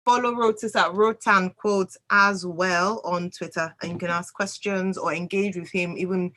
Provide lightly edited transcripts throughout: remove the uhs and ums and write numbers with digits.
follow Rotus at Rotan Quotes as well on Twitter, and you can ask questions or engage with him even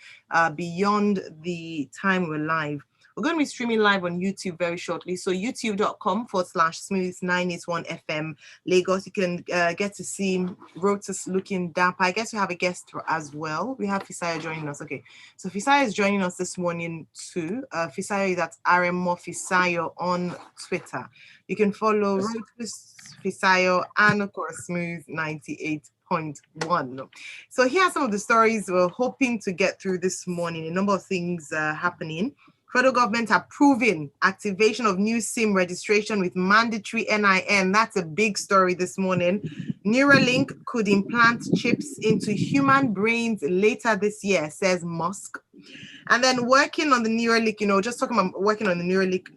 beyond the time we're live. We're going to be streaming live on YouTube very shortly. So youtube.com/smooth981FM Lagos. You can get to see Rotus looking dapper. I guess we have a guest as well. We have Fisayo joining us. Okay. So Fisayo is joining us this morning too. Fisayo is at aremofisayo on Twitter. You can follow Rotus, Fisayo, and of course Smooth 98.1. So here are some of the stories we're hoping to get through this morning. A number of things happening. Federal government approving activation of new SIM registration with mandatory NIN. That's a big story this morning. Neuralink could implant chips into human brains later this year, says Musk. And then working on the Neuralink, just talking about working on the Neuralink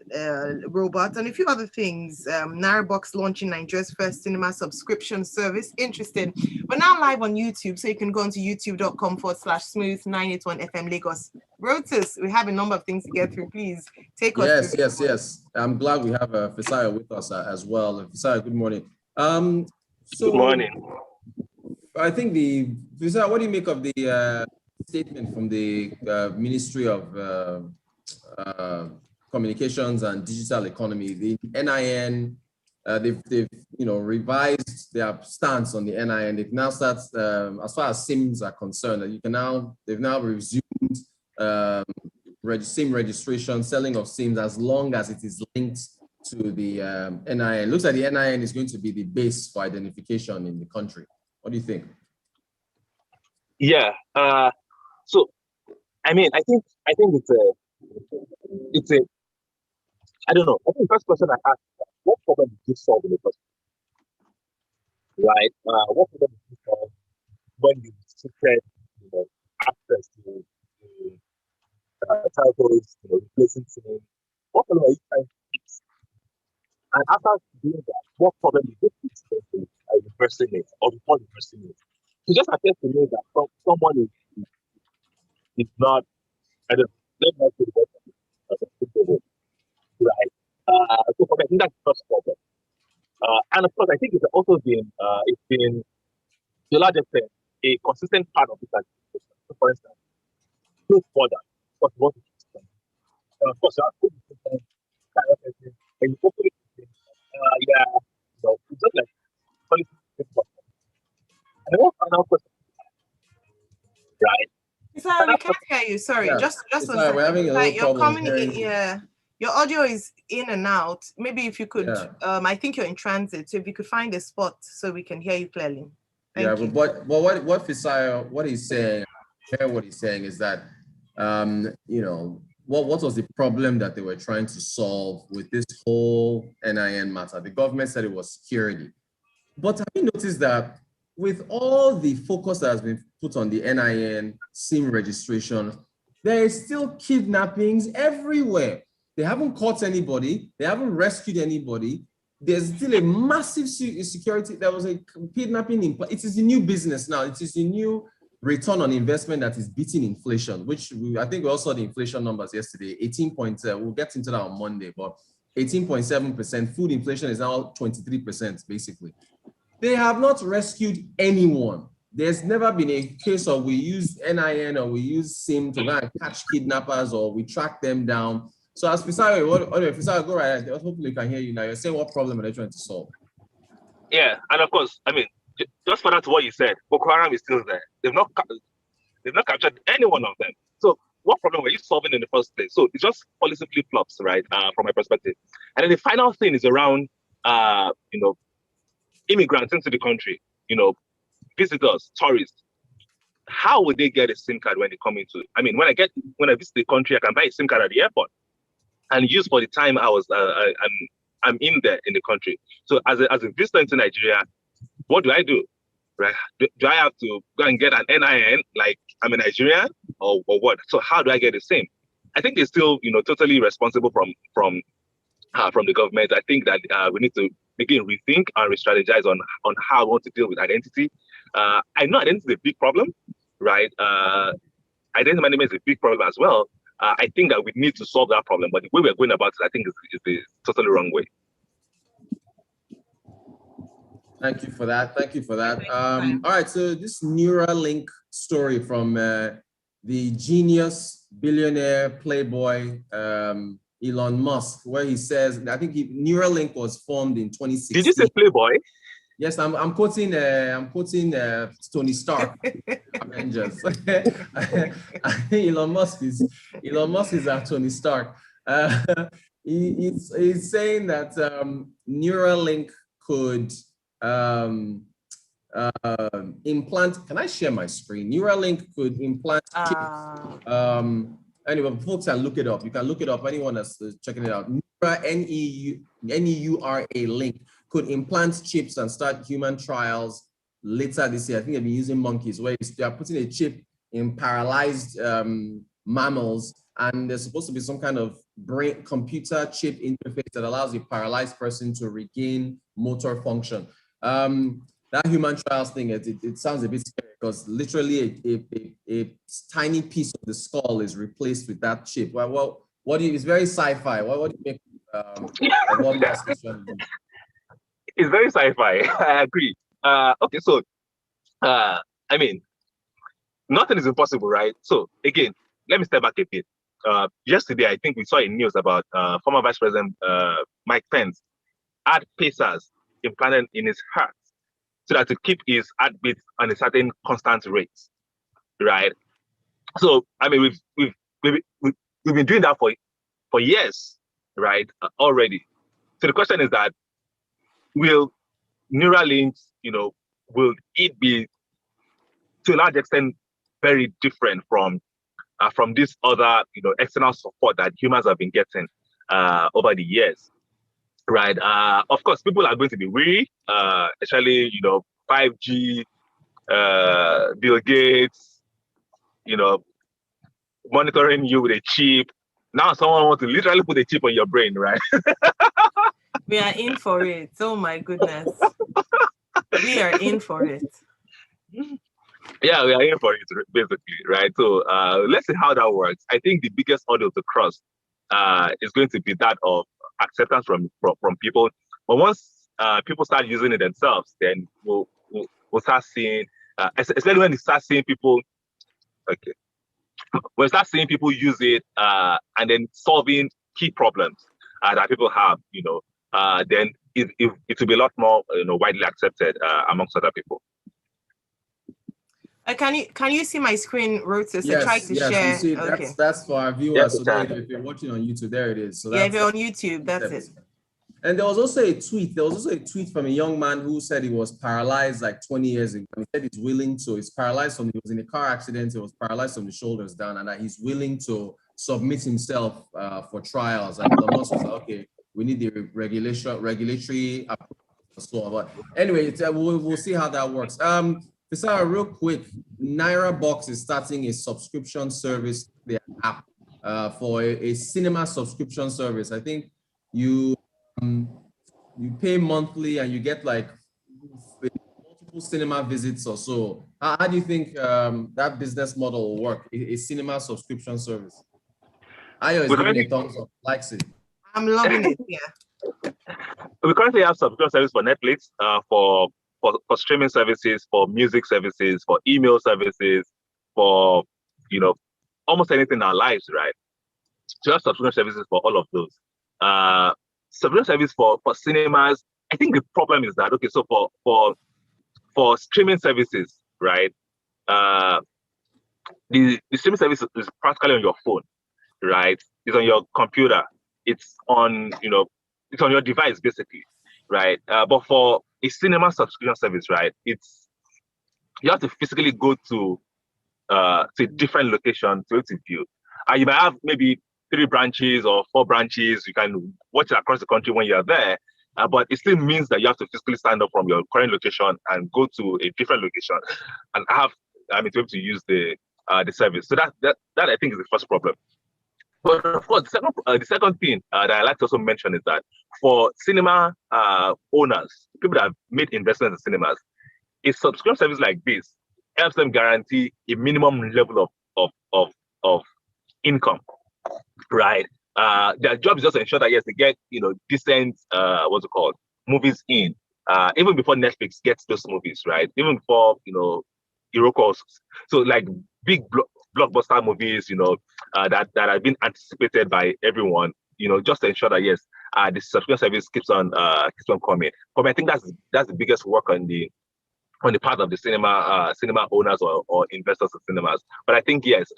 robot and a few other things. Narrowbox launching Nigeria's first cinema subscription service. Interesting. We're now live on YouTube, so you can go onto youtube.com/smooth981FM Lagos. Rotus, we have a number of things to get through. Please take us through. Yes. I'm glad we have Fisayo with us as well. Fisayo, good morning. Good morning. I think Fisayo, what do you make of the statement from the Ministry of Communications and Digital Economy? The NIN, they've revised their stance on the NIN. They've now started, as far as SIMs are concerned, they've now resumed SIM registration, selling of SIMs as long as it is linked to the NIN. Looks like the NIN is going to be the base for identification in the country. What do you think? Yeah. So, I think it's a. I don't know. I think the first question I asked is, what problem did you solve in the first place? Right? What problem did you solve when you restricted, access to telcos, replacing SIM? What problem are you trying to fix? And after doing that, what problem did you fix reversing it or before reversing it? It just appears to me that someone is not. I don't know. Right. So I think that's the first problem. And of course, I think it's also been to a large extent a consistent part of this administration. So for instance, close border, because what is of course, you have to and you hopefully it's just like policy. And then one final question, right? Sorry, we can't hear you. Sorry, just we're having a little problem. Your audio is in and out. Maybe if you could, I think you're in transit, so if you could find a spot so we can hear you clearly. Thank you. But what Fisayo, what he's saying is that, what was the problem that they were trying to solve with this whole NIN matter? The government said it was security. But have you noticed that with all the focus that has been put on the NIN SIM registration, there is still kidnappings everywhere. They haven't caught anybody. They haven't rescued anybody. There's still a massive security. There was a kidnapping. It is the new business now. It is the new return on investment that is beating inflation, which I think we all saw the inflation numbers yesterday, 18.7. We'll get into that on Monday, but 18.7%. Food inflation is now 23%, basically. They have not rescued anyone. There's never been a case of we use NIN or we use SIM to go and catch kidnappers or we track them down. So as Fisayo, Fisayo, go right ahead. Hopefully you can hear you now. You're saying what problem are they trying to solve? Yeah, and of course, just for that to what you said, Boko Haram is still there. They've not captured any one of them. So what problem were you solving in the first place? So it's just policy flip-flops, right? From my perspective. And then the final thing is around, immigrants into the country, visitors, tourists. How would they get a SIM card when they come into? When I visit the country, I can buy a SIM card at the airport and use for the time I'm in there in the country. So as a visitor into Nigeria, what do I do? Right? Do I have to go and get an NIN like I'm a Nigerian or what? So how do I get the same? I think they're still, totally responsible from the government. I think that we need to begin rethink and re-strategize on how we want to deal with identity. I know identity is a big problem, right? Identity management is a big problem as well. I think that we need to solve that problem, but the way we're going about it, I think is the totally wrong way. Thank you for that. Thank you for that. All right. So this Neuralink story from the genius billionaire playboy Elon Musk, where he says, I think Neuralink was formed in 2016. Did you say playboy? Yes, I'm quoting Tony Stark, Avengers. Elon Musk is our Tony Stark. He's saying that Neuralink could implant. Can I share my screen? Neuralink could implant chips. Anyway, folks can look it up. You can look it up. Anyone that's checking it out. Neura link could implant chips and start human trials later this year. I think they've been using monkeys, where they are putting a chip in paralyzed mammals, and there's supposed to be some kind of brain computer chip interface that allows a paralyzed person to regain motor function. That human trials thing, it sounds a bit scary, because literally a tiny piece of the skull is replaced with that chip. Well, what do you? It's very sci-fi. What do you make of what Musk is trying to do? It's very sci-fi. I agree. Okay, so I mean, nothing is impossible, right? So again, let me step back a bit. Yesterday, I think we saw in news about former Vice President Mike Pence had pacers implanted in his heart, so that to keep his heartbeat on a certain constant rate, right? So I mean, we've been doing that for years, right? Already. So the question is that, will Neuralink, will it be to a large extent very different from this other, external support that humans have been getting over the years, right? Of course, people are going to be weary, especially 5G, Bill Gates, monitoring you with a chip. Now someone wants to literally put a chip on your brain, right? We are in for it. Oh my goodness. We are in for it. Yeah, we are in for it, basically, right? So let's see how that works. I think the biggest hurdle to cross is going to be that of acceptance from people. But once people start using it themselves, then we'll start seeing, especially when you start seeing people, okay, when you start seeing people use it and then solving key problems that people have, then it will be a lot more, widely accepted amongst other people. Can you see my screen, Rotus? Yes, I tried to share. You see, okay. That's for our viewers. Yes, so if you're watching on YouTube, there it is. So yeah, if you're on YouTube, that's it. And there was also a tweet. There was also a tweet from a young man who said he was paralyzed like 20 years ago. He said he's willing to. He's paralyzed he was in a car accident. He was paralyzed from the shoulders down, and that he's willing to submit himself for trials. And Elon Musk was like, okay, we need the regulatory approval. So, but anyway, we'll see how that works. Fisayo, real quick, NairaBox is starting a subscription service, their app, for a cinema subscription service. I think you pay monthly and you get like multiple cinema visits or so. How do you think that business model will work? A cinema subscription service. Ayo is giving a thumbs up, likes it. I'm loving it. Yeah. We currently have subscription service for Netflix, for streaming services, for music services, for email services, for almost anything in our lives, right? So we have subscription services for all of those. Subscription service for cinemas. I think the problem is that, okay, so for streaming services, right? The streaming service is practically on your phone, right? It's on your computer. It's on it's on your device basically, right? But for a cinema subscription service, right? You have to physically go to a different location to view. You might have maybe 3 branches or 4 branches. You can watch it across the country when you're there, but it still means that you have to physically stand up from your current location and go to a different location and to be able to use the service. So that I think is the first problem. But of course, the second thing that I like to also mention is that for cinema owners, people that have made investments in cinemas, a subscription service like this helps them guarantee a minimum level of income, right? Their job is just to ensure that yes, they get decent movies in, even before Netflix gets those movies, right? Even before, Iroko. So like big blockbuster movies, that have been anticipated by everyone, just to ensure that yes, the subscription service keeps on coming. But I think that's the biggest work on the part of the cinema owners or investors of cinemas. But I think yes,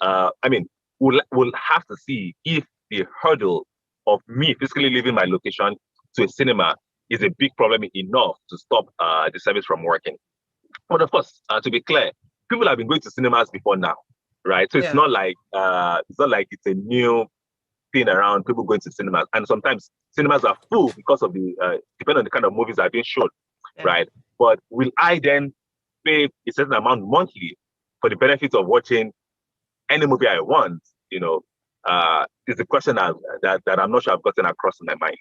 we'll have to see if the hurdle of me physically leaving my location to a cinema is a big problem enough to stop the service from working. But of course, to be clear, people have been going to cinemas before now, right? So it's not like it's a new thing around people going to cinemas. And sometimes cinemas are full because of the depending on the kind of movies that are being shown, right? But will I then pay a certain amount monthly for the benefit of watching any movie I want? Is the question that I'm not sure I've gotten across in my mind.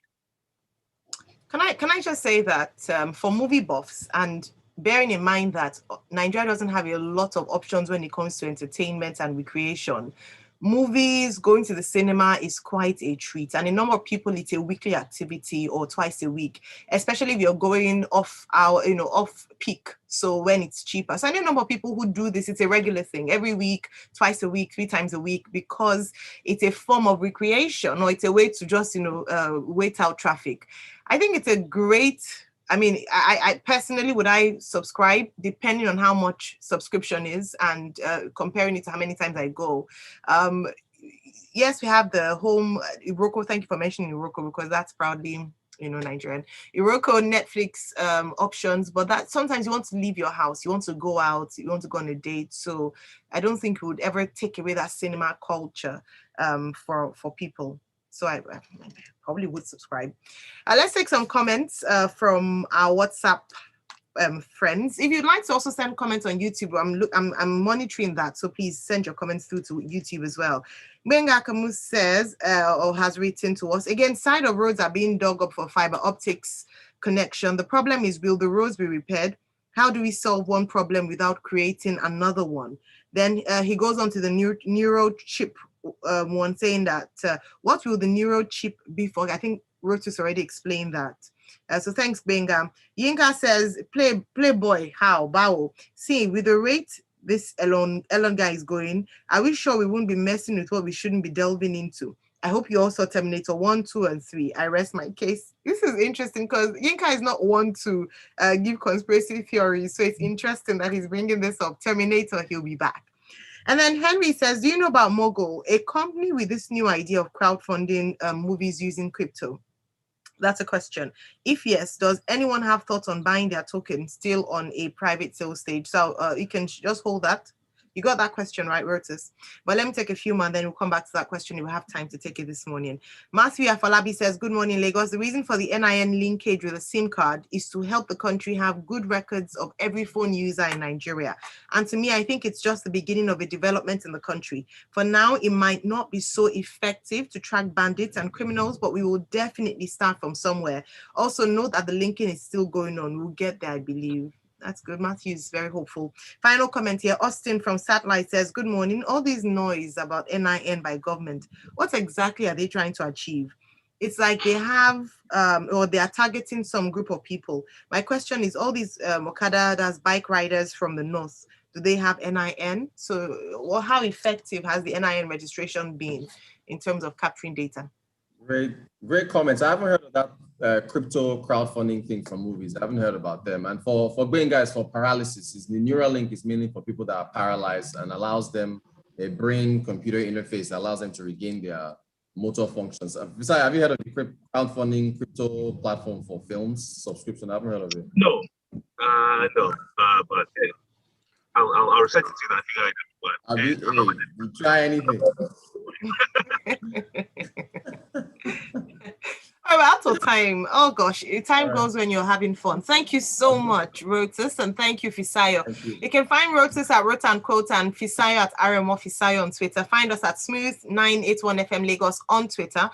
Can I just say that for movie buffs, and bearing in mind that Nigeria doesn't have a lot of options when it comes to entertainment and recreation, movies, going to the cinema is quite a treat. And a number of people, it's a weekly activity or twice a week, especially if you're going off peak. So when it's cheaper. So I know a number of people who do this. It's a regular thing every week, twice a week, 3 times a week, because it's a form of recreation, or it's a way to just, wait out traffic. I think it's a great, I personally, would I subscribe depending on how much subscription is and comparing it to how many times I go. Yes, we have the home Iroko. Thank you for mentioning Iroko, because that's proudly, Nigerian. Iroko, Netflix options, but that sometimes you want to leave your house, you want to go out, you want to go on a date. So I don't think we would ever take away that cinema culture for people. So I probably would subscribe. Let's take some comments from our WhatsApp friends. If you'd like to also send comments on YouTube, I'm monitoring that. So please send your comments through to YouTube as well. Benga Kamu says, or has written to us, again, side of roads are being dug up for fiber optics connection. The problem is, will the roads be repaired? How do we solve one problem without creating another one? Then he goes on to the neuro chip one, saying that what will the neuro chip be for? I think Rotus already explained that. So thanks, Benga. Yinka says, Playboy, how? Bow. See, with the rate this Elon guy is going, are we sure we won't be messing with what we shouldn't be delving into? I hope you also Terminator 1, 2, and 3. I rest my case. This is interesting because Yinka is not one to give conspiracy theories. So it's interesting that he's bringing this up. Terminator, he'll be back. And then Henry says, do you know about Mogul, a company with this new idea of crowdfunding movies using crypto? That's a question. If yes, does anyone have thoughts on buying their token still on a private sales stage? So you can just hold that. You got that question right, Rotus. But let me take a few more and then we'll come back to that question if we have time to take it this morning. Matthew Afalabi says, good morning, Lagos. The reason for the NIN linkage with a SIM card is to help the country have good records of every phone user in Nigeria. And to me, I think it's just the beginning of a development in the country. For now, it might not be so effective to track bandits and criminals, but we will definitely start from somewhere. Also, note that the linking is still going on. We'll get there, I believe. That's good. Matthew is very hopeful. Final comment here. Austin from Satellite says, good morning. All this noise about NIN by government, what exactly are they trying to achieve? It's like they have, or they are targeting some group of people. My question is, all these Okadas, bike riders from the north, do they have NIN? So how effective has the NIN registration been in terms of capturing data? Great comments. I haven't heard of that crypto crowdfunding thing for movies. I haven't heard about them. And for brain guys, for paralysis, the Neuralink is mainly for people that are paralyzed and allows them a brain-computer interface that allows them to regain their motor functions. Besides, have you heard of the crowdfunding crypto platform for films subscription? I haven't heard of it. No, but I'll research it to that. You try anything. All right, out of time. Oh gosh, time goes when you're having fun. Thank you so much, Rotus, and thank you, Fisayo. You can find Rotus at Rot and Quote and Fisayo at aremofisayo on Twitter. Find us at Smooth981 FM Lagos on Twitter.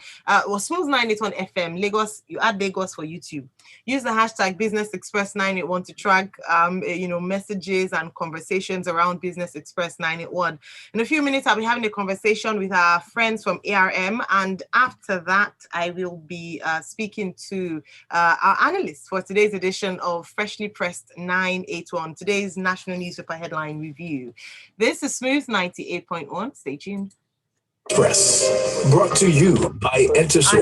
Or Smooth981 FM Lagos. You add Lagos for YouTube. Use the hashtag Business Express 981 to track messages and conversations around Business Express 981. In a few minutes, I'll be having a conversation with our friends from ARM, and after that, I will be speaking to our analysts for today's edition of Freshly Pressed 981, today's national newspaper headline review. This is Smooth 98.1. Stay tuned. Press, brought to you by Exoress.